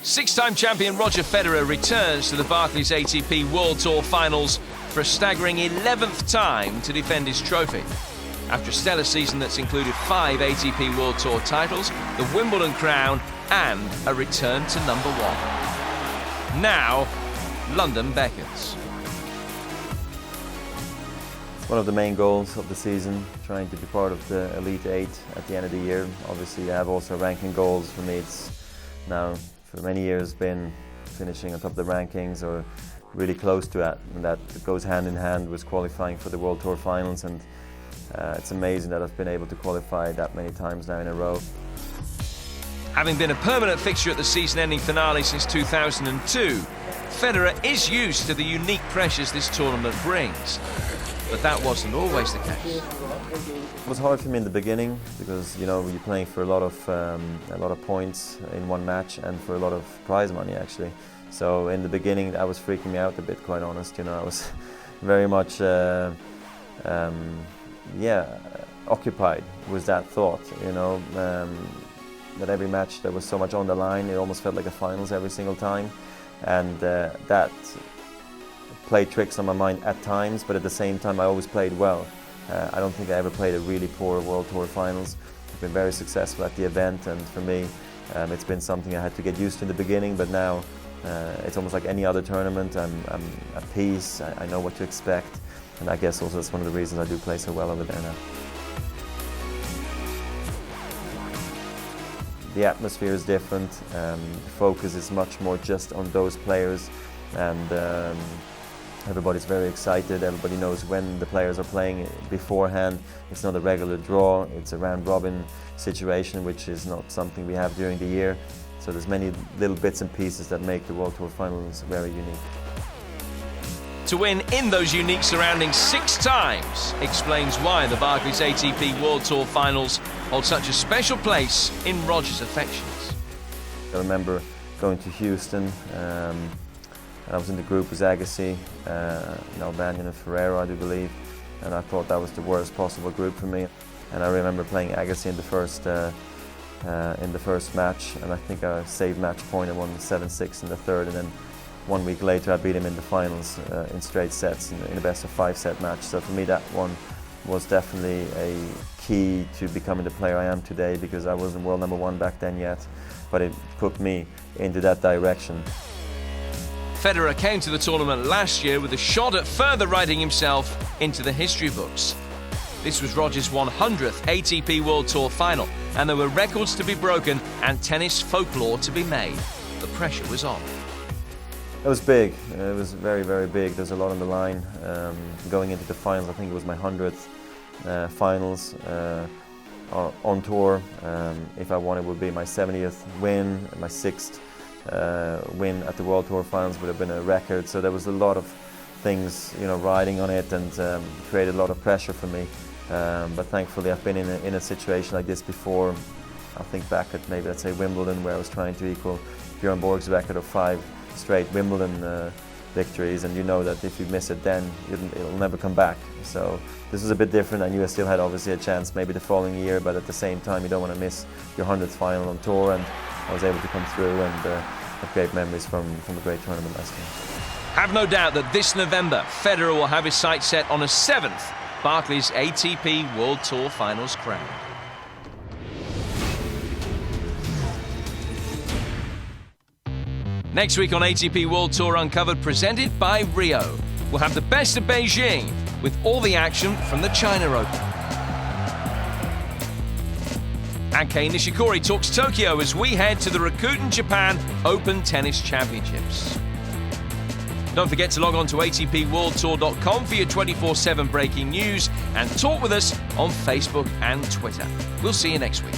Six-time champion Roger Federer returns to the Barclays ATP World Tour Finals for a staggering 11th time to defend his trophy. After a stellar season that's included 5 ATP World Tour titles, the Wimbledon crown, and a return to number 1. Now, London beckons. One of the main goals of the season, trying to be part of the Elite 8 at the end of the year. Obviously, I have also ranking goals. For me, it's now for many years been finishing on top of the rankings or really close to that, and that goes hand in hand with qualifying for the World Tour Finals, and it's amazing that I've been able to qualify that many times now in a row. Having been a permanent fixture at the season-ending finale since 2002, Federer is used to the unique pressures this tournament brings. But that wasn't always the case. It was hard for me in the beginning because, you know, you're playing for a lot of points in one match and for a lot of prize money actually. So in the beginning that was freaking me out a bit, quite honest. You know, I was very much occupied with that thought. You know, that every match there was so much on the line. It almost felt like a finals every single time, and that played tricks on my mind at times, but at the same time I always played well. I don't think I ever played a really poor World Tour Finals. I've been very successful at the event, and for me it's been something I had to get used to in the beginning, but now it's almost like any other tournament. I'm at peace, I know what to expect, and I guess also that's one of the reasons I do play so well over there now. The atmosphere is different, the focus is much more just on those players, and everybody's very excited. Everybody knows when the players are playing beforehand. It's not a regular draw, it's a round-robin situation, which is not something we have during the year. So there's many little bits and pieces that make the World Tour Finals very unique. To win in those unique surroundings 6 times explains why the Barclays ATP World Tour Finals hold such a special place in Roger's affections. I remember going to Houston. I was in the group with Agassi, Albanian and Ferrero, I do believe, and I thought that was the worst possible group for me. And I remember playing Agassi in the first match, and I think I saved match point and won 7-6 in the third, and then 1 week later I beat him in the finals in straight sets in a best of 5 set match. So for me that one was definitely a key to becoming the player I am today, because I wasn't world number 1 back then yet, but it put me into that direction. Federer came to the tournament last year with a shot at further writing himself into the history books. This was Roger's 100th ATP World Tour final, and there were records to be broken and tennis folklore to be made. The pressure was on. It was big. It was very, very big. There's a lot on the line. Going into the finals, I think it was my 100th finals on tour. If I won, it would be my 70th win, my 6th win at the World Tour Finals would have been a record. So there was a lot of things, you know, riding on it, and created a lot of pressure for me. But thankfully, I've been in a situation like this before. I think back at maybe, let's say, Wimbledon, where I was trying to equal Bjorn Borg's record of 5 straight Wimbledon victories, and you know that if you miss it, then it'll never come back. So this was a bit different. I knew I still had obviously a chance maybe the following year, but at the same time, you don't want to miss your 100th final on tour, and I was able to come through and have great memories from a great tournament last year. Have no doubt that this November, Federer will have his sights set on a 7th Barclays ATP World Tour Finals crown. Next week on ATP World Tour Uncovered, presented by Rio, we'll have the best of Beijing with all the action from the China Open. And Kei Nishikori talks Tokyo as we head to the Rakuten Japan Open Tennis Championships. Don't forget to log on to atpworldtour.com for your 24/7 breaking news, and talk with us on Facebook and Twitter. We'll see you next week.